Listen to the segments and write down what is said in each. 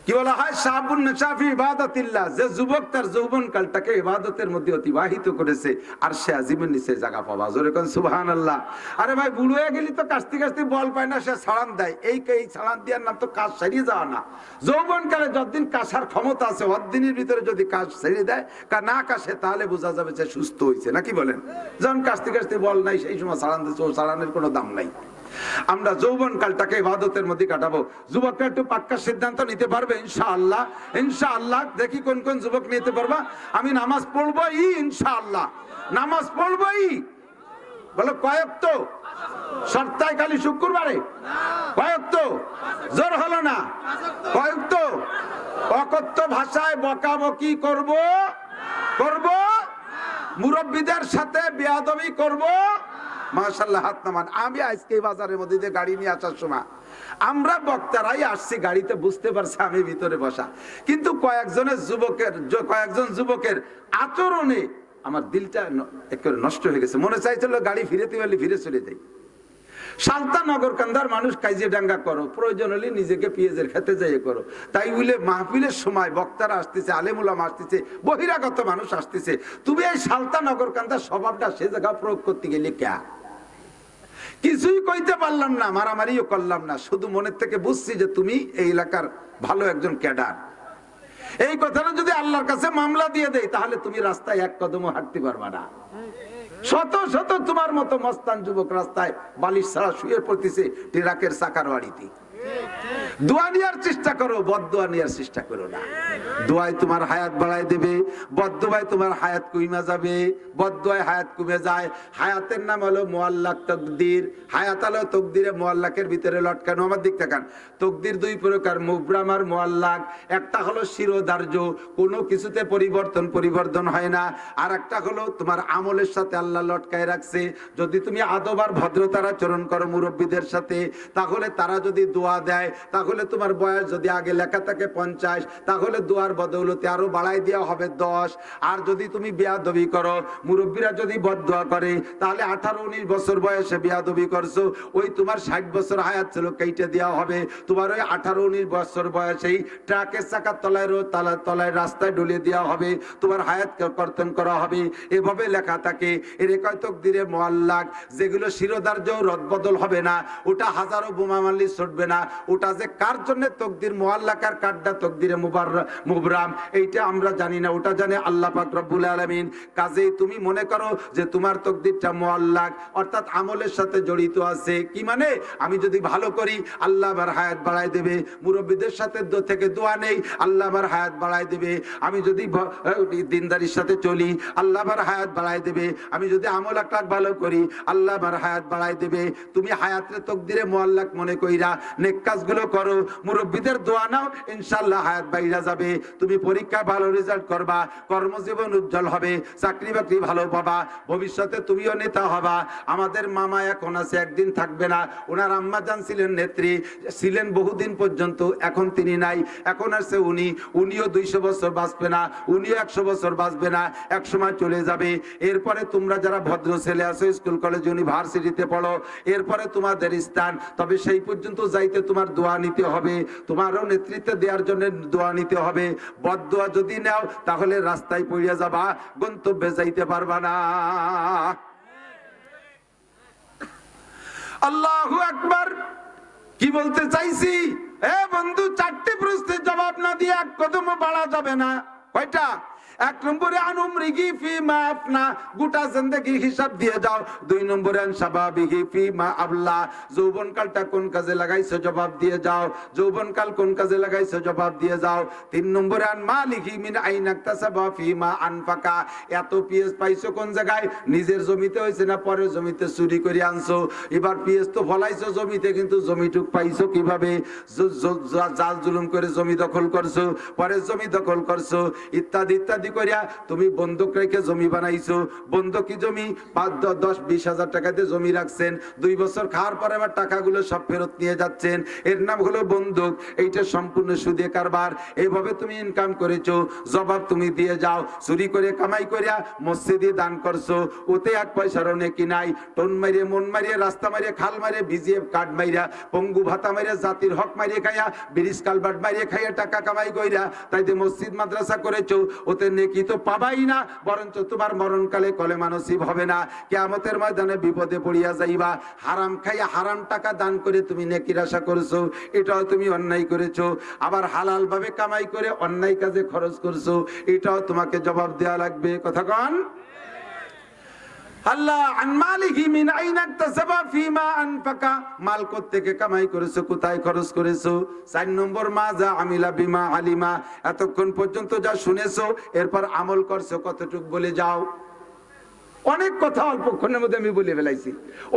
কি বলা হয়, শাবুন নাশাফি ইবাদাতিল্লাহ, যে যুবক তার যৌবনকালটাকে ইবাদতের মধ্যে অতিবাহিত করেছে আর সে আজিমের নিচে জায়গা পাবা। জোরে কোন সুবহানাল্লাহ। আরে ভাই বুড়ো হয়ে গেলি তো কাস্তি কাস্তি বল পায় না, সে ছাড়ান দেয়। এই ছাড়ান দেওয়ার নাম তো কাজ সারিয়ে যাওয়া না। যৌবনকালে যতদিন কাশার ক্ষমতা আছে অতদিনের ভিতরে যদি কাজ ছেড়ে দেয় না কাশে, তাহলে বোঝা যাবে যে সুস্থ হয়েছে। নাকি বলেন? যখন কাস্তি কাস্তি বল নাই সেই সময় ছাড়ান দিচ্ছে, ও ছাড়ানোর কোনো দাম নাই। আমরা যৌবন কালটাকে ইবাদতের মধ্যে কাটাবো। যুবকরা একটু পাক্কা সিদ্ধান্ত নিতে পারবে ইনশাআল্লাহ? ইনশাআল্লাহ। দেখি কোন কোন যুবক নিতে পারবা। আমি নামাজ পড়বই ইনশাআল্লাহ, নামাজ পড়বই। বলো কয়েক তো সপ্তাহে খালি শুক্রবারে? কয়েক তো জোর হলো না? কয়েক তো অকথ্য ভাষায় বকাবকি করব করব, মুরব্বীদের সাথে বেয়াদবি করব। মাশাআল্লাহ, হাত নামান। আমি আজকে বাজারের মধ্যে দিয়ে গাড়ি নিয়ে আসার সময় আমরা বক্তারাই আসছি গাড়িতে, বুঝতে পারছি আমি ভিতরে বসা, কিন্তু কয়েকজন যুবকের আচরণে আমার দিলটা একেবারে নষ্ট হয়ে গেছে। মনে চাইছিল গাড়ি ফিরেতে পারলে ফিরে চলে যাই। সালতা নগরকান্দার মানুষ কাইজে ডাঙ্গা করো, প্রয়োজন হলে নিজেকে পেঁয়াজের খেতে যাইয়ে করো। তাই বলে মাহফিলের সময় বক্তারা আসতেছে, আলেমুলামা আসতেছে, বহিরাগত মানুষ আসতেছে, তুমি এই সালতা নগরকান্দার স্বভাবটা সে জায়গা প্রয়োগ করতে গেলে কে? কিছুই কইতে পারলাম না, মারামারিও করলাম না, শুধু মনের থেকে বুঝছি যে তুমি এই এলাকার ভালো একজন ক্যাডার। এই কথাটা যদি আল্লাহর কাছে মামলা দিয়ে দেয় তাহলে তুমি রাস্তায় এক কদমও হাঁটতে পারবা না। শত শত তোমার মতো মস্তান যুবক রাস্তায় বালিশ ছাড়া শুয়ে পড়তেছে ট্রাকের চাকার বাড়িতে। দোয়া নেওয়ার চেষ্টা করো, বদদোয়া নেওয়ার চেষ্টা করো না। দোয়ায় তোমার হায়াত বাড়ায় দেবে, বদদোয়ায় তোমার হায়াত কমে যাবে। বদদোয়ায় হায়াত কমে যায়। হায়াতের নাম হলো মুআল্লাক তাকদীর। হায়াত হলো তকদিরে মুআল্লাকের ভিতরে লটকানো। আমার দিক তাকান। তকদির দুই প্রকার, মুবরাম আর মুআল্লাক। একটা হলো শিরোধার্য, কোনো কিছুতে পরিবর্তন হয় না। আর একটা হলো তোমার আমলের সাথে আল্লাহ লটকায় রাখছে। যদি তুমি আদব আর ভদ্রতার আচরণ করো মুরব্বীদের সাথে, তাহলে তারা যদি দোয়া দেয়, তাহলে তোমার বয়স যদি আগে লেখা থাকে 50, তাহলে দোয়ার বদৌলতে আরো বাড়াই দেওয়া হবে 10। আর যদি তুমি বেয়াদবি করো, মুরব্বীরা যদি বদদোয়া করে, তাহলে 18-19 বছর বয়সে বেয়াদবি করছো, ওই তোমার 60 বছর হায়াত ছিল কেটে দেওয়া হবে। তোমার ওই 18-19 বছর বয়সেই ট্রাকের চাকার তলায় রাস্তায় ঢুলিয়ে দেওয়া হবে, তোমার হায়াত কর্তন করা হবে। এভাবে লেখা থাকে। এর কয় তকদিরে মুআল্লাক, যেগুলো শিরোধার্য রদবদল হবে না, ওটা হাজারো বোমা মারলি ছুটবে না। ওটা যে কার জন্য তকদির মুআল্লাক আর কারটা তকদিরে মুবরাম, এইটা আমরা জানি না, ওটা জানে আল্লাহ পাক রব্বুল আলামিন। কাজেই তুমি মনে করো যে তোমার তকদিরটা মুআল্লাক, অর্থাৎ আমলের সাথে জড়িত আছে। কি মানে? আমি যদি ভালো করি আল্লাহ আমার হায়াত বাড়ায় দেবে। মুরব্বীদের সাথে থেকে দোয়া নেই, আল্লাহ আমার হায়াত বাড়ায় দেবে। আমি যদি দিনদারির সাথে চলি, আল্লাহ আমার হায়াত বাড়ায় দেবে। আমি যদি আমল আকলাক ভালো করি, আল্লাহ আমার হায়াত বাড়ায় দেবে। তুমি হায়াতের তকদিরে মুআল্লাক মনে কইরা নেক কাজগুলো করো, মুরব্বীদের দোয়া নাও, ইনশাআল্লাহ হায়াত বাইরা যাবে। তুমি পরীক্ষায় ভালো রেজাল্ট করবা, কর্মজীবন উজ্জ্বল হবে, চাকরি বাকরি ভালো পাবা, ভবিষ্যতে তুমিও নেতা হবা। আমাদের মামা এখন আছে, একদিন থাকবে না। ওনার আম্মা জান ছিলেন নেত্রী, ছিলেন বহুদিন পর্যন্ত, এখন তিনি নাই। এখন আসছে উনিও 200 বছর বাঁচবে না, উনিও 100 বছর বাঁচবে না, এক সময় চলে যাবে। এরপরে তোমরা যারা ভদ্র ছেলে আছো, স্কুল কলেজ ইউনিভার্সিটিতে পড়ো, এরপরে তোমাদের স্থান। তবে সেই পর্যন্ত যাইতে তোমার দোয়া নিতে হবে, তোমারও নেতৃত্ব দেওয়ার জন্য দোয়া নিতে হবে। বদদোয়া যদি নাও তাহলে রাস্তায় পড়ে যাবা, গন্তব্যে যাইতে পারবা না। আল্লাহু আকবার। কি বলতে চাইছি? এ বন্ধু, 4টি প্রশ্নের জবাব না দিয়ে এক কদমও বাড়া যাবে না। কয়টা? 1 নম্বরে আনুমরিগি ফিমা আফনা, গোটা জিন্দেগির হিসাব দিয়ে যাও। 2 নম্বরে আনসাবাবিহি ফিমা আবলা, যৌবনকালটা কোন কাজে লাগাইছো জবাব দিয়ে যাও। যৌবনকাল কোন কাজে লাগাইছো জবাব দিয়ে যাও। 3 নম্বরে আন মালিহি মিন আইনা ইকতাসাবা ফিমা আনফাকা, এত পিএস পাইছো কোন জায়গায়? নিজের জমিতে হইছে না পরের জমিতে চুরি করে আনছো? এবার পিএস তো ফলাইছো জমিতে, কিন্তু জমিটুক পাইছো কিভাবে? জাল জুলুম করে জমি দখল করছো, পরের জমি দখল করছো, ইত্যাদি ইত্যাদি বুনিয়াদি করিয়া তুমি বন্ধক রেখে জমি বানাইছো, বন্ধকি জমি 5-10-20 হাজার টাকা দিয়ে জমি রাখছেন, 2 বছর খাওয়ার পরে আবার টাকাগুলো সব ফেরত নিয়ে যাচ্ছেন, এর নাম হলো বন্ধক। এইটা সম্পূর্ণ সুদে কারবার। এইভাবে তুমি ইনকাম করেছো, জবাব তুমি দিয়ে যাও। চুরি করে কামাই করিয়া মসজিদে দান করছো, ওতে 1 পয়সারও নেকি নাই। টন মারিয়ে, মন মারিয়ে, রাস্তা মারিয়ে, খাল মারিয়ে, বিজিএফ কার্ড মারিয়া, পঙ্গু ভাতা মারিয়া, জাতির হক মারিয়ে খাইয়া, ব্রিজ কালভার্ট মারিয়ে খাইয়া টাকা কামাই কইরা তাই যে মসজিদ মাদ্রাসা করেছো, ওতে নেকি তো পাবাই না, বরঞ্চ তোমার মরণকালে কলেমা নসিব হবে না। কিয়ামতের ময়দানে বিপদে পড়িয়া যাইবা। হারাম খাইয়া হারাম টাকা দান করে তুমি নেকির আশা করছো, এটাও তুমি অন্যায় করেছো। আবার হালাল ভাবে কামাই করে অন্যায় কাজে খরচ করছো, এটাও তোমাকে জবাব দেওয়া লাগবে। কথা কন। আল্লাহ আন মালিহি মিন আইনা ইকতাসাবা ফিমা আনফাকা, মাল কোত্থেকে কামাই করেছো, কোথায় খরচ করেছো। 4 নম্বর মাজা আমিলা বিমা আলিমা, এতক্ষণ পর্যন্ত যা শুনেছো এরপর আমল করছো কতটুক বলে যাও। অনেক কথা অল্পক্ষণের মধ্যে আমি বলে ফেলাইছি,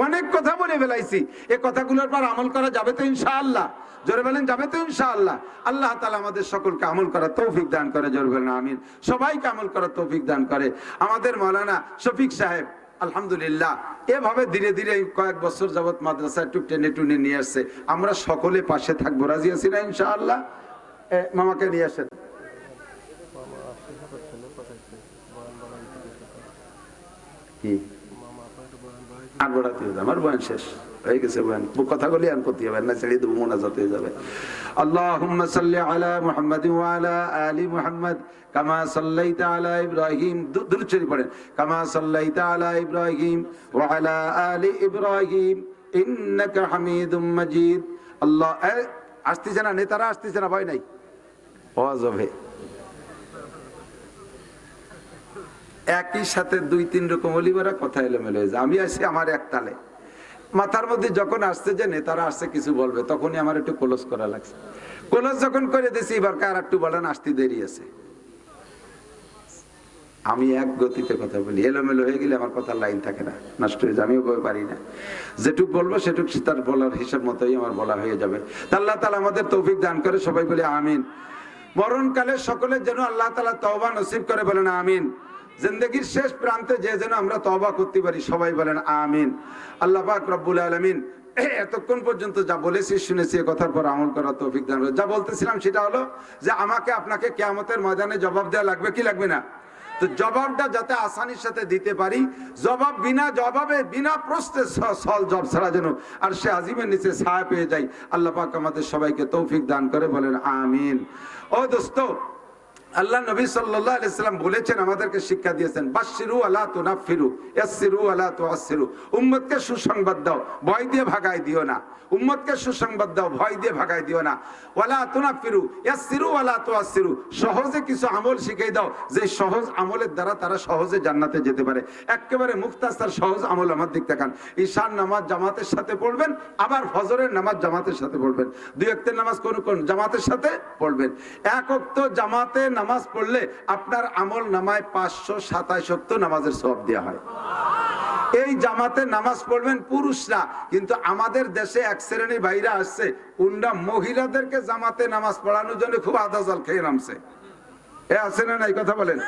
অনেক কথা বলে ফেলাইছি। এই কথাগুলোর পর আমল করা যাবে তো ইনশাআল্লাহ? জোরে বলেন যাবে তো ইনশাআল্লাহ? আল্লাহ তাআলা আমাদের সকলকে আমল করার তৌফিক দান করে। জোরে বলেন আমিন। সবাইকে আমল করার তৌফিক দান করে। আমাদের মাওলানা শফিক সাহেব আলহামদুলিল্লাহ এভাবে ধীরে ধীরে কয়েক বছর যাবত মাদ্রাসা একটু টেনে টুনে নিয়ে আসছে। আমরা সকলে পাশে থাকবো, রাজি আছি না ইনশাআল্লাহ? মামাকে নিয়ে আসেন। কি আর বড়াতে আমার বয়ান শেষ হয়ে গেছে, বয়ান কথাগুলি আর করতে হবে না, ছেড়ে দেবো, মোনাজাত হয়ে যাবে। আল্লাহুম্মা সাল্লি আলা মুহাম্মাদ ওয়া আলা আলি মুহাম্মাদ কামা সাল্লাইতা আলা ইব্রাহিম, দুরূদ শরীফ পড়েন। কামা সাল্লাইতা আলা ইব্রাহিম ওয়া আলা আলি ইব্রাহিম ইন্নাকা হামিদুম মাজিদ। আল্লাহ আসতেছে না, নেতারা আসতেছে না, ভয় নাই, আওয়াজ হবে। একই সাথে 2-3 রকম অলিমারা কথা এলোমেলো হয়ে যায়। আমি আসি আমার এক তালে, মাথার মধ্যে যখন আসছে যে নেতারা আসছে কিছু বলবে, তখনই আমার একটু ক্লোজ করা লাগছে। ক্লোজ যখন করে দিয়েছি, এবার কার একটু বলেন আসতে দেরি আছে। আমি এক গতিতে কথা বলি, এলোমেলো হয়ে গেলে আমার কথার লাইন থাকে না, নষ্ট হয়ে যায়, আমিও বলতে পারি না। যেটুক বলবো সেটুক তার বলার হিসাব মতোই আমার বলা হয়ে যাবে। আল্লাহ তাআলা আমাদের তৌফিক দান করে, সবাই বলে আমিন। মরণকালে সকলের যেন আল্লাহ তাআলা তওবা নসিব করে, বলেন আমিন। জিন্দেগির শেষ প্রান্তে যে যেন আমরা তওবা করতে পারি, সবাই বলেন আমিন। আল্লাহ পাক রব্বুল আলামিন এতক্ষণ পর্যন্ত যা বলেছি শুনেছি, কথার পর আমল করার তৌফিক দান করে। যা বলতেছিলাম সেটা হলো যে আমাকে আপনাকে কিয়ামতের ময়দানে জবাব দেওয়া লাগবে কি লাগবে না? তো জবাবটা যাতে আসানির সাথে দিতে পারি, জবাব বিনা জবাবে বিনা প্রশ্নে সল জব ছাড়া যেন আর সে আজিমের নিচে ছায়া পেয়ে যাই। আল্লাহ পাক আমাদের সবাইকে তৌফিক দান করে, বলেন আমিন। ও দোস্ত, আল্লাহ নবী সাল্লাল্লাহু আলাইহি সাল্লাম বলেছেন, আমাদেরকে শিক্ষা দিয়েছেন, বাশশিরু ওয়ালা তুনাফিরু ইয়াসসিরু ওয়ালা তুআসসিরু। উম্মতকে সুসংবাদ দাও, ভয় দিয়ে ভাগায় দিও না। উম্মতকে সুসংবাদ দাও, ভয় দিয়ে ভাগায় দিও না। ওয়ালা তুনাফিরু ইয়াসসিরু ওয়ালা তুআসসিরু, সহজে কিছু আমল শিখিয়ে দাও, যে সহজ আমলের দ্বারা তারা সহজে জান্নাতে যেতে পারে। একেবারে মুখতাসার সহজ আমল আমার দিক তাকান। ঈশার নামাজ জামাতের সাথে পড়বেন, আবার ফজরের নামাজ জামাতের সাথে পড়বেন। 2 ওয়াক্তের নামাজ কোন জামাতের সাথে পড়বেন। 1 ওয়াক্ত জামাতে নামাজ পড়লে আপনার আমল নামায় 527 ওয়াক্ত নামাজের সওয়াব দেওয়া হয়। এই জামাতে নামাজ পড়বেন পুরুষরা, কিন্তু আমাদের দেশে এক শ্রেণীর ভাইরা আসছে, উনরা মহিলাদেরকে জামাতে নামাজ পড়ানোর জন্য খুব আদাজাল খেয়ে নামছে। এ আছে না নাই? কথা বলেন।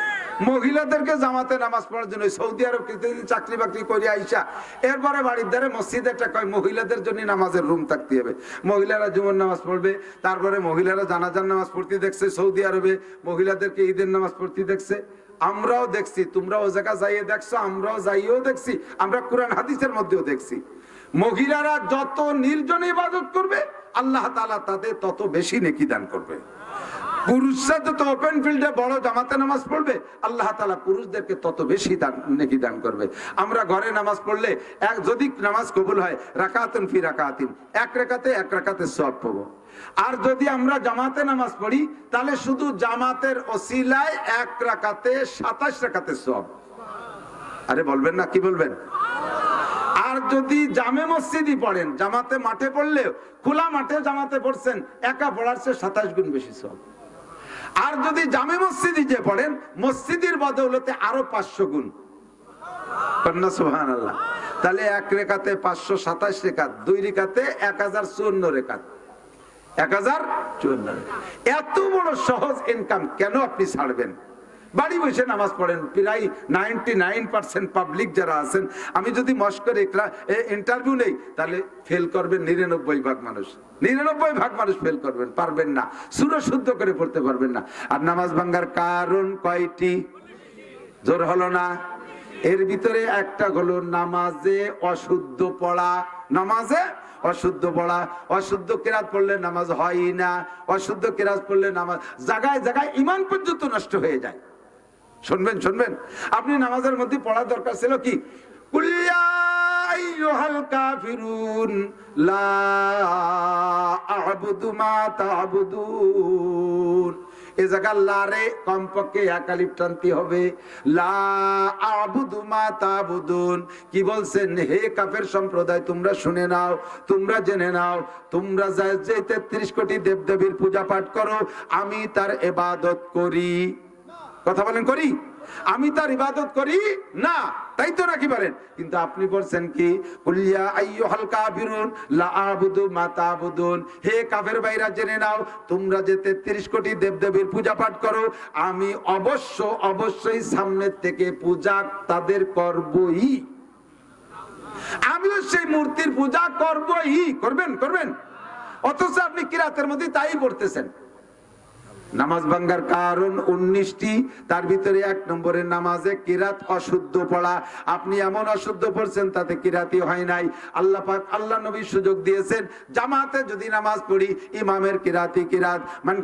মহিলাদেরকে জামাতে নামাজ পড়ার জন্য সৌদি আরব কিছুদিন চাকরি বাকরি করে আইসা এরপরে বাড়ির ধারে মসজিদ একটা কয় মহিলাদের জন্য নামাজের রুম থাকতে হবে, মহিলারা জুমার নামাজ পড়বে। তারপরে মহিলারা জানাজার নামাজ পড়তে দেখছে সৌদি আরবে, মহিলাদেরকে ঈদের নামাজ পড়তে দেখছে। আমরাও দেখছি, তোমরাও জায়গা যাইয়ে দেখছো, আমরাও যাইয়েও দেখছি, আমরা কোরআন হাদিসের মধ্যেও দেখছি। মহিলারা যত নির্জনে ইবাদত করবে, আল্লাহ তাআলা তাদের তত বেশি নেকি দান করবে। পুরুষরা যত ওপেন ফিল্ডে বড় জামাতে নামাজ পড়বে, আল্লাহ তাআলা পুরুষদেরকে তত বেশি নেকি দান করবে। আমরা ঘরে নামাজ পড়লে যদি নামাজ কবুল হয়, রাকাতুন ফি রাকাতিন, 1 রাকাতে 1 রাকাতের সওয়াব পাবো। আর যদি আমরা জামাতে নামাজ পড়ি, তাহলে শুধু জামাতের ওসিলায় 1 রাকাতে 27 রাকাতের সওয়াব। আরে বলবেন না, কি বলবেন? আর যদি জামে মসজিদই পড়েন, জামাতে মাঠে পড়লে, খোলা মাঠে জামাতে পড়ছেন, একা পড়ার চেয়ে 27 গুণ বেশি সওয়াব। আর যদি জামে মসজিদে যে পড়েন, মসজিদের বদৌলতে আরো 500 গুণ। সুবহানাল্লাহ। তাহলে 1 রাকাতে 527 রাকাত, 2 রাকাতে 1054 রাকাত, 1054। এত বড় সহজ ইনকাম কেন আপনি ছাড়বেন? বাড়ি বসে নামাজ পড়েন। প্রায় 99% পাবলিক যারা আছেন, আমি যদি মস্করে ইন্টারভিউ নেই তাহলে ফেল করবেন 99 ভাগ মানুষ। 99 ভাগ মানুষ ফেল করবেন, পারবেন না, সূরা শুদ্ধ করে পড়তে পারবেন না। আর নামাজ ভাঙ্গার কারণ কয়টি? জোর হলো না? এর ভিতরে একটা হলো নামাজে অশুদ্ধ পড়া। নামাজে অশুদ্ধ পড়া, অশুদ্ধ কিরাত পড়লে নামাজ হয় না। অশুদ্ধ কিরাত পড়লে নামাজ জায়গায় জায়গায় ঈমান পর্যন্ত নষ্ট হয়ে যায়। শুনবেন শুনবেন, আপনি নামাজের মধ্যে পড়া দরকার ছিল কি, কুল ইয়া আইয়ুহাল কাফিরুন লা আ'বুদু মা তা'বুদুন। এই জায়গা লারে কমপক্ষে একালিফ টানতে হবে। লা আ'বুদু মা তা'বুদুন। কি বলছেন? হে কাফের সম্প্রদায়, তোমরা শুনে নাও, তোমরা জেনে নাও, তোমরা যে 33 কোটি দেবদেবীর পূজা পাঠ করো, আমি তার ইবাদত করি। কথা বলেন, করি? আমি তার ইবাদত করি না, তাই তো নাকি বলেন? কিন্তু আপনি বলছেন কি, কুল ইয়া আইয়ুহাল কাফিরুন লা আ'বুদু মা তা'বুদুন। হে কাফের ভাইরা, জেনে নাও, তোমরা যে 33 কোটি দেবদেবীর পূজা পাঠ করো, আমি অবশ্যই সামনের থেকে পূজা তাদের করবই। আমিও সেই মূর্তির পূজা করবই। করবেন। অথচ আপনি কিরাতের মধ্যে তাই পড়তেছেন। নামাজ ভাঙ্গার কারণ 19টি, তার ভিতরে 1 নম্বরের নামাজে কিরাত অশুদ্ধ পড়া। আপনি এমন অশুদ্ধ পড়ছেন তাতে কিরাতই হয় নাই। আল্লাহ পাক, আল্লাহ নবী সুযোগ দিয়েছেন, জামাতে যদি নামাজ পড়ি, ইমামের কিরাতি কিরাত। মান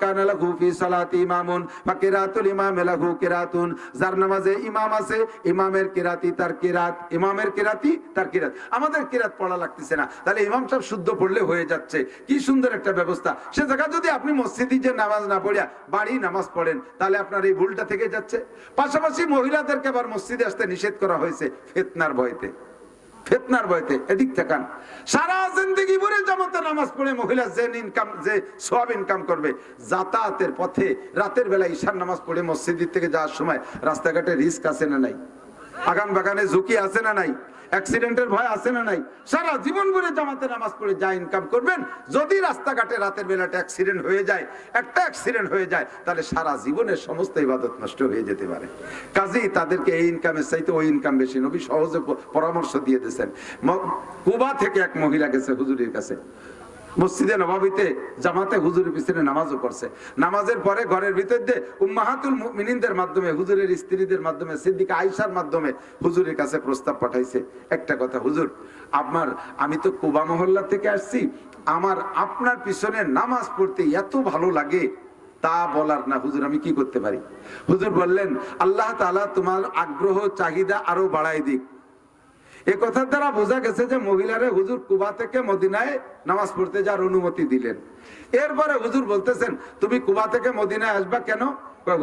কানা লাহু ফি সালাতি ইমামুন ফাকিরাতুল ইমামি লাহু কিরাতুন। যার নামাজে ইমাম আছে, ইমামের কিরাতি তার কিরাত, ইমামের কিরাতি তার কিরাত। আমাদের কিরাত পড়া লাগতেছে না, তাহলে ইমাম সাহেব শুদ্ধ পড়লে হয়ে যাচ্ছে। কি সুন্দর একটা ব্যবস্থা। সে জায়গা যদি আপনি মসজিদে নামাজ না পড়িয়া বাড়ি নামাজ পড়েন, তাহলে আপনার এই ভুলটা থেকে যাচ্ছে। পাশাপাশি মহিলাদেরকে আবার মসজিদে আসতে নিষেধ করা হয়েছে ফিতনার ভয়তে। এদিক তাকান, সারা জিন্দেগি ভরে জামাতে নামাজ পড়ে মহিলা যে সওয়াব ইনকাম করবে, যাতায়াতের পথে রাতের বেলা ঈশার নামাজ পড়ে মসজিদ থেকে যাওয়ার সময় রাস্তাঘাটে রিস্ক আছে না নাই? আগান বাগানে ঝুঁকি আছে না নাই? অ্যাক্সিডেন্টের ভয় আছে না নাই? সারা জীবন ভরে জামাতে নামাজ পড়ে যা ইনকাম করবেন, যদি রাস্তাঘাটে রাতের বেলাটা অ্যাক্সিডেন্ট হয়ে যায়, তাহলে সারা জীবনের সমস্ত ইবাদত নষ্ট হয়ে যেতে পারে। কাজেই তাদেরকে এই ইনকামের চাইতে ওই ইনকাম বেশি। নবী সহজে পরামর্শ দিয়ে দিয়েছেন। কুবা থেকে এক মহিলা গেছে হুজুরের কাছে, মসজিদে নববীতে জামাতে হুজুরের পিছনে নামাজও করছে। নামাজের পরে ঘরের ভিতর দিয়ে উম্মাহাতুল মুমিনিনদের মাধ্যমে, হুজুরের স্ত্রীদের মাধ্যমে, সিদ্দিকা আয়েশার মাধ্যমে হুজুরের কাছে প্রস্তাব পাঠাইছে। একটা কথা, হুজুর আমি তো কুবা মহল্লা থেকে আসছি, আমার আপনার পিছনে নামাজ পড়তে এত ভালো লাগে, তা বলার না হুজুর, আমি কি করতে পারি? হুজুর বললেন, আল্লাহ তাআলা তোমার আগ্রহ চাহিদা আরো বাড়াই দিক। এ কথার দ্বারা বোঝা গেছে যে মহিলারে হুজুর কুবা থেকে মদিনায় নামাজ পড়তে যাওয়ার অনুমতি দিলেন। এরপরে হুজুর বলতেছেন, তুমি কুবা থেকে মদিনায় আসবা কেন?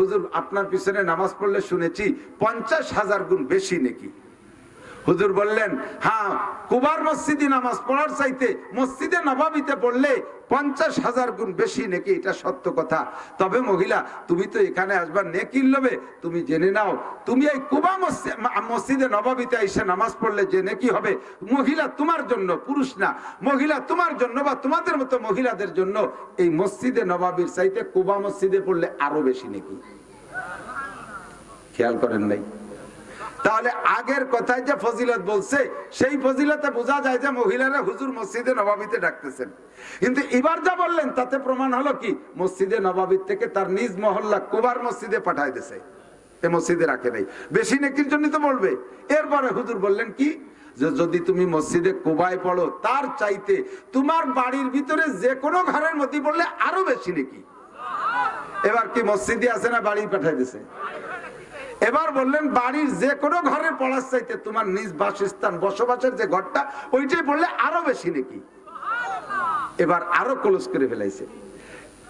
হুজুর আপনার পিছনে নামাজ পড়লে শুনেছি 50,000 গুণ বেশি নাকি। হুজুর বললেন, হ্যাঁ, কুবার মসজিদে নামাজ পড়ার চাইতে মসজিদে নববীতে পড়লে 50,000 গুণ বেশি নেকি, এটা সত্য কথা। তবে মহিলা, তুমি তো এখানে আসবা নেকির লোভে, তুমি জেনে নাও, তুমি এই কুবা মসজিদে নববীতে এসে নামাজ পড়লে যে নেকি হবে, মহিলা তোমার জন্য, পুরুষ না, মহিলা তোমার জন্য বা তোমাদের মতো মহিলাদের জন্য এই মসজিদে নববীর চাইতে কুবা মসজিদে পড়লে আরো বেশি নেকি। খেয়াল করেন নাই? তাহলে আগের কথায় যে ফজিলত বলছে, সেই ফজিলতে বোঝা যায় যে মহিলারা হুজুর মসজিদে নববীতে ডাকতেছেন। কিন্তু এবার যা বললেন তাতে প্রমাণ হলো কি, মসজিদে নববী থেকে তার নিজ মহল্লা কুবার মসজিদে পাঠায় দিয়েছে, এই মসজিদে রাখে নাই। বেশি নেকির জন্য তো বলবে। এরপরে হুজুর বললেন কি, যে যদি তুমি মসজিদে কুবায় পড়ো, তার চাইতে তোমার বাড়ির ভিতরে যে কোনো ঘরের মধ্যে পড়লে আরো বেশি নেকি। এবার কি মসজিদে আছে না বাড়ি পাঠায় দিয়েছে? এবার বললেন, বাড়ির যে কোনো ঘরের পড়ার চাইতে তোমার নিজ বাসস্থান, বসবাসের যে ঘরটা, ওইটাই পড়লে আরো বেশি নাকি। এবার আরো ক্লোজ করে ফেলাইছে,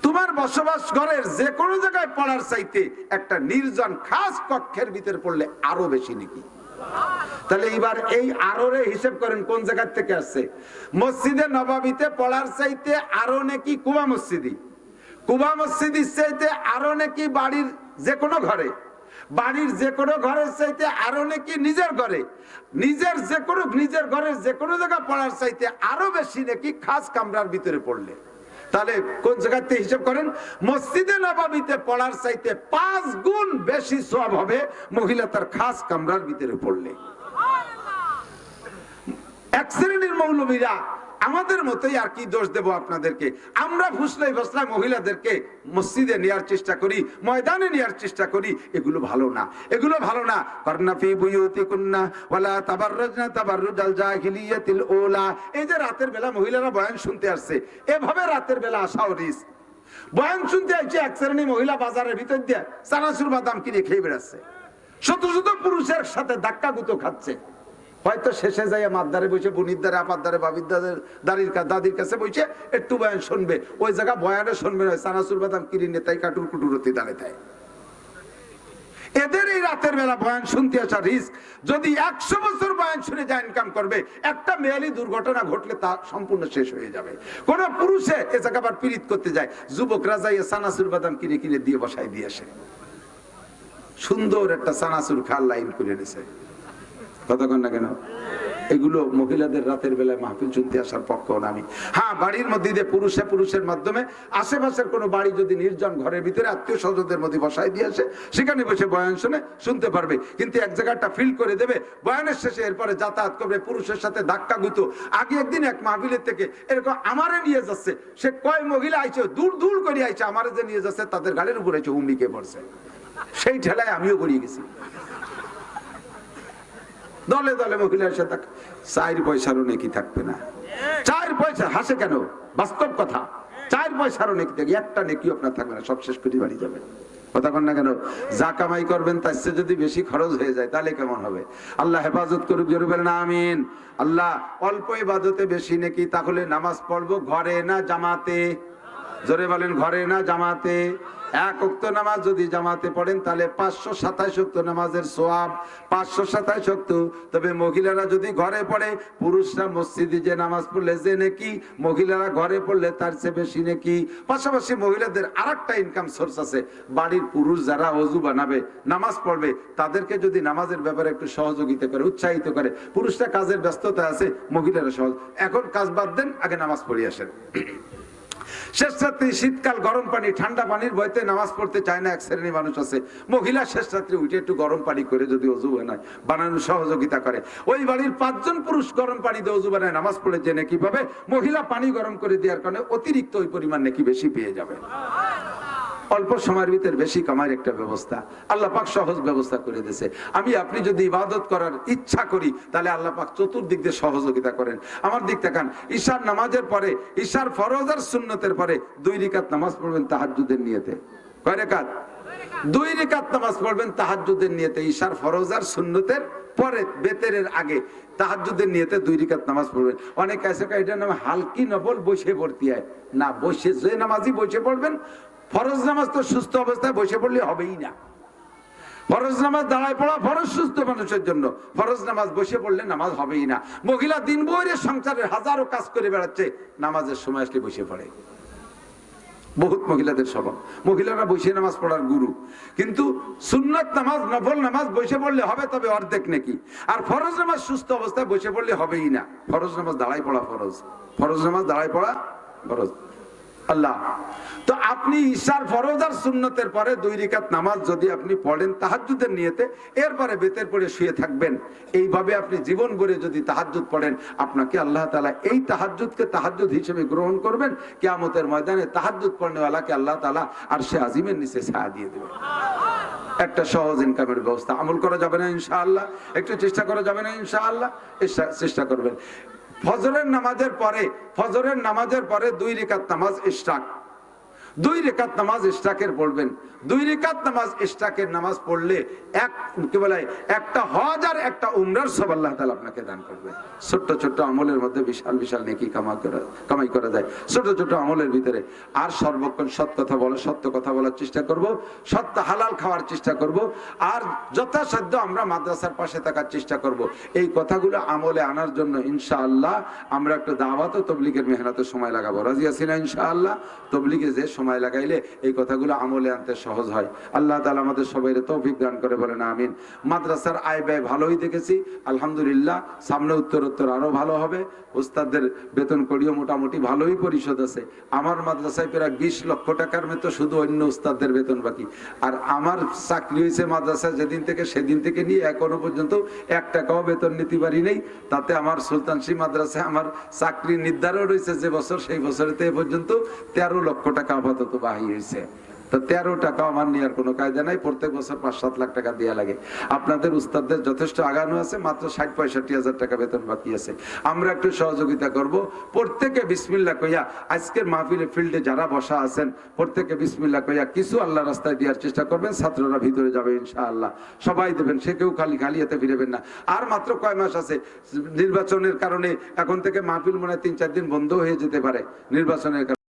তোমার বসবাস ঘরের যে কোনো জায়গায় পড়ার চাইতে একটা নির্জন খাস কক্ষের ভিতরে পড়লে আরো বেশি নাকি। তাহলে এবার এই আরোরে হিসেব করেন কোন জায়গা থেকে আসছে। মসজিদে নববীতে পড়ার চাইতে আরো নাকি কুবা মসজিদের চাইতে আরো নাকি বাড়ির যে কোনো ঘরে, বাড়ির যে কোনো ঘরের চাইতে আরো নাকি নিজের ঘরে, নিজের ঘরের যে কোনো জায়গা পড়ার চাইতে আরো বেশি নাকি খাস কামরার ভিতরে পড়লে। তাহলে কোন জায়গাতে হিসাব করেন, মসজিদে নববীতে পড়ার চাইতে 5 গুণ বেশি সওয়াব হবে মহিলা তার খাস কামরার ভিতরে পড়লে। এক শ্রেণীর মৌলবীরা আমাদের মতোই, আর কি দোষ দেব আপনাদেরকে, আমরা ফুসলাই ফসলাই মহিলাদেরকে মসজিদে নেওয়ার চেষ্টা করি, ময়দানে নেওয়ার চেষ্টা করি, এগুলো ভালো না, এগুলো ভালো না। করনা ফি বুয়ুতিকুন্না ওয়ালা তাবাররাজনা তাবাররুজাল জাহিলিয়াতিল উলা। এই যে রাতের বেলা মহিলারা বয়ান শুনতে আসছে, এভাবে রাতের বেলা আসাও রিস্ক। বয়ান শুনতে আসছে এক শ্রেণী মহিলা বাজারের ভিতর দিয়ে চানাচুর বাদাম কিনে খেয়ে বেড়াচ্ছে, শত শত পুরুষের সাথে ধাক্কা গুতো খাচ্ছে। হয়তো শেষে যাইয়া মাদ্দারে বসে, বোনির দ্বারে, আপার দ্বারে, বাবির দাদির কাছে বসে একটু বয়ান শুনবে। ওই জায়গা বয়ানে শুনবে না, চানাচুর বাদাম কিনে নেতাই কাটুর কুটুরতি দাঁড়ে দেয়। এদের এই রাতের বেলা বয়ান শুনতে আসা রিস্ক। যদি 100 বছর বয়ান শুনে যা ইনকাম করবে, একটা মেয়ালি দুর্ঘটনা ঘটলে তা সম্পূর্ণ শেষ হয়ে যাবে। কোন পুরুষে এ জায়গা আবার পীড়িত করতে যায়, যুবকরা যাইয়া চানাচুর বাদাম কিনে কিনে দিয়ে বসাই দিয়ে আসে, সুন্দর একটা চানাচুর খাল লাইন করে নিছে। কতক্ষণ না কেন এগুলো মহিলাদের রাতের বেলায় মাহফিল শুনতে আসার পক্ষ না আমি। হ্যাঁ, বাড়ির মধ্যে দিয়ে পুরুষের মাধ্যমে আশেপাশের কোনো বাড়ি যদি নির্জন ঘরের ভিতরে আত্মীয় স্বজনদের মধ্যে বসাই দিয়ে আসে, সেখানে বসে বয়ান শুনতে পারবে। কিন্তু এক জায়গাটা ফিল করে দেবে বয়ানের শেষে, এরপরে যাতায়াত করবে পুরুষের সাথে ধাক্কা গুতো। আগে একদিন এক মাহফিলের থেকে এরকম আমারে নিয়ে যাচ্ছে, সে কয় মহিলা আইছে, দূর দূর করে আইছে, আমারে যে নিয়ে যাচ্ছে তাদের গাড়ির উপরে হুমড়িকে পড়ছে। সেই ঠেলায় আমিও গড়িয়ে গেছি। দলে দলে মহিলার সাথে 4 পয়সারও নেকি থাকবে না। 4 পয়সা হাসে কেন, বাস্তব কথা। 4 পয়সারও নেকি থাকবে, একটা নেকিও আপনার থাকবে না, সব শেষ করে বাড়ি যাবে। কথা কন না কেন? যা কামাই করবেন তার চেয়ে যদি বেশি খরচ হয়ে যায় তাহলে কেমন হবে? আল্লাহ হেফাজত করুক, জোরে বলেন আমিন। আল্লাহ অল্প ইবাদতে বেশি নেকি। তাহলে নামাজ পড়বো ঘরে না জামাতে? জোরে বলেন, ঘরে না জামাতে? 1 ওয়াক্ত নামাজ যদি জামাতে পড়েন তাহলে 527 ওয়াক্ত নামাজের সওয়াব, 527 ওয়াক্ত। তবে মহিলারা যদি ঘরে পড়ে, পুরুষরা মসজিদে যে নামাজ পড়লে যে নেকি, মহিলারা ঘরে পড়লে তার চেয়ে বেশি নেকি। পাশাপাশি মহিলাদের আরেকটা ইনকাম সোর্স আছে, বাড়ির পুরুষ যারা ওযু বানাবে, নামাজ পড়বে, তাদেরকে যদি নামাজের ব্যাপারে একটু সহযোগিতা করে, উৎসাহিত করে। পুরুষরা কাজের ব্যস্ততা আছে, মহিলারা সহজ, এখন কাজ বাদ দেন, আগে নামাজ পড়ে আসেন। শেষ রাত্রি শীতকাল গরম পানি ঠান্ডা পানির ভয়তে নামাজ পড়তে চায় না এক শ্রেণীর মানুষ আছে। মহিলা শেষ রাত্রি উঠে একটু গরম পানি করে যদি ওযু বানায়, বানানোর সহযোগিতা করে, ওই বাড়ির 5 জন পুরুষ গরম পানি দিয়ে ওযু বানায় নামাজ পড়ে যে নেকি পাবে, মহিলা পানি গরম করে দেওয়ার কারণে অতিরিক্ত ওই পরিমাণ নেকি বেশি পেয়ে যাবে। অল্প সময়ের ভিতরে বেশি কামার একটা ব্যবস্থা আল্লাহ পাক সহজ ব্যবস্থা করে দিয়েছে। আমি আপনি যদি ইবাদত করার ইচ্ছা করি তাহলে আল্লাহ পাক চতুর্দিক দিয়ে সহযোগিতা করেন। আমার দিক তাকান, ঈশার নামাজের পরে, ঈশার ফরজ আর সুন্নতের পরে 2 রাকাত নামাজ পড়বেন তাহাজ্জুদের নিয়তে। কয় রাকাত? 2 রাকাত নামাজ পড়বেন তাহাজ্জুদের নিয়তে। ঈশার ফরজ আর সুন্নতের পরে, বেতেরের আগে তাহাজ্জুদের নিয়তে 2 রাকাত নামাজ পড়বেন। অনেক আছে এটার নাম হালকি নফল, বসে পড়তে হয় না। বসে যে নামাজই বসে পড়বেন। ফরজ নামাজ তো সুস্থ অবস্থায় বসে পড়লে হবেই না। ফরজ নামাজ দাঁড়ায় পড়া ফরজ সুস্থ মানুষের জন্য, ফরজ নামাজ বসে পড়লে নামাজ হবেই না। মহিলা দিন ভরে সংসারের হাজারো কাজ করে বেড়াচ্ছে, নামাজের সময় আসলে বসে পড়ে। বহুত মহিলাদের স্বভাব, মহিলারা বসে নামাজ পড়ার গুরু। কিন্তু সুন্নাত নামাজ, নফল নামাজ বসে পড়লে হবে, তবে অর্ধেক নাকি। আর ফরজ নামাজ সুস্থ অবস্থায় বসে পড়লে হবেই না। ফরজ নামাজ দাঁড়ায় পড়া ফরজ, ফরজ নামাজ দাঁড়ায় পড়া ফরজ। আল্লাহ তো আপনি ঈশার ফরজ আর সুন্নতের পরে 2 রাকাত নামাজ যদি আপনি পড়েন তাহাজ্জুদের নিয়তে, এরপরে বেতের পরে শুয়ে থাকবেন, এইভাবে আপনি জীবন ভরে যদি তাহাজ্জুদ পড়েন, আপনাকে আল্লাহ তাআলা এই তাহাজ্জুদকে তাহাজ্জুদ হিসেবে গ্রহণ করবেন। কিয়ামতের ময়দানে তাহাজ্জুদ পড়নেওয়ালাকে আল্লাহ তাআলা আরশে আজিমের নিচে ছায়া দিয়ে দেবেন। একটা সহজ ইনকামের ব্যবস্থা। আমল করা যাবে না ইনশাআল্লাহ? একটু চেষ্টা করা যাবে না ইনশাআল্লাহ? চেষ্টা করবেন। ফজরের নামাজের পরে, ফজরের নামাজের পরে 2 রাকাত নামাজ ইশরাক, 2 রাকাত নামাজ ইশরাকের পড়বেন। 2 রাকাত নামাজ ইশরাকের নামাজ পড়লে কি বলে, একটা হজ আর একটা উমরার সব আল্লাহ তাআলা আপনাকে দান করবে। ছোট্ট ছোট্ট আমলের মধ্যে বিশাল বিশাল নেকি কামাই করা যায়, ছোট ছোট আমলের ভিতরে। আর সর্বক্ষণ সৎ কথা বলে, সত্য কথা বলার চেষ্টা করব, সত্য হালাল খাওয়ার চেষ্টা করব, আর যথাসাধ্য আমরা মাদ্রাসার পাশে থাকার চেষ্টা করব। এই কথাগুলো আমলে আনার জন্য ইনশাআল্লাহ আমরা একটা দাওয়াত ও তাবলীগের মেহনতে সময় লাগাবো। রাজি আছি না ইনশাআল্লাহ? তাবলীগে যে সময় সময় লাগাইলে এই কথাগুলো আমলে আনতে সহজ হয়। আল্লাহ তাআলা আমাদের সবাইকে তৌফিক দান করে, বলেন আমিন। মাদ্রাসার আয় ব্যয় ভালোই দেখেছি আলহামদুলিল্লাহ, সামনে উত্তরোত্তর আরো ভালো হবে। উস্তাদদের বেতন কড়িও মোটামুটি ভালোই পরিশোধ আছে। আমার মাদ্রাসায় প্রায় 20 লক্ষ টাকার মতো শুধু অন্য উস্তাদদের বেতন বাকি। আর আমার চাকরি হয়েছে মাদ্রাসায় যেদিন থেকে, সেদিন থেকে নিয়ে এখনো পর্যন্ত 1 টাকাও বেতন নিতে পারি নেই। তাতে আমার সুলতানশী মাদ্রাসায় আমার চাকরি নির্ধারণ রয়েছে যে বছর, সেই বছরেতে এ পর্যন্ত 13 লক্ষ টাকা আপাতত বাহি হয়েছে। তো 13 টাকা আমার নেওয়ার কোনো কায়দা নাই, প্রত্যেক বছর 5-7 লাখ টাকা দেওয়া লাগে। আপনাদের উস্তাদদের যথেষ্ট আগানো আছে, মাত্র 60-65 হাজার টাকা বেতন বাকি আছে। আমরা একটু সহযোগিতা করব, প্রত্যেকে বিসমিল্লাহ কইয়া আজকের মাহফিলে ফিল্ডে যারা বসা আছেন প্রত্যেকে বিসমিল্লাহ কইয়া কিছু আল্লাহ রাস্তায় দেওয়ার চেষ্টা করবেন। ছাত্ররা ভিতরে যাবে ইনশাআল্লাহ, সবাই দেবেন, সে কেউ খালি খালি হাতে ফিরবেন না। আর মাত্র কয় মাস আছে নির্বাচনের কারণে, এখন থেকে মাহফিল মনে হয় 3-4 দিন বন্ধ হয়ে যেতে পারে নির্বাচনের কারণে।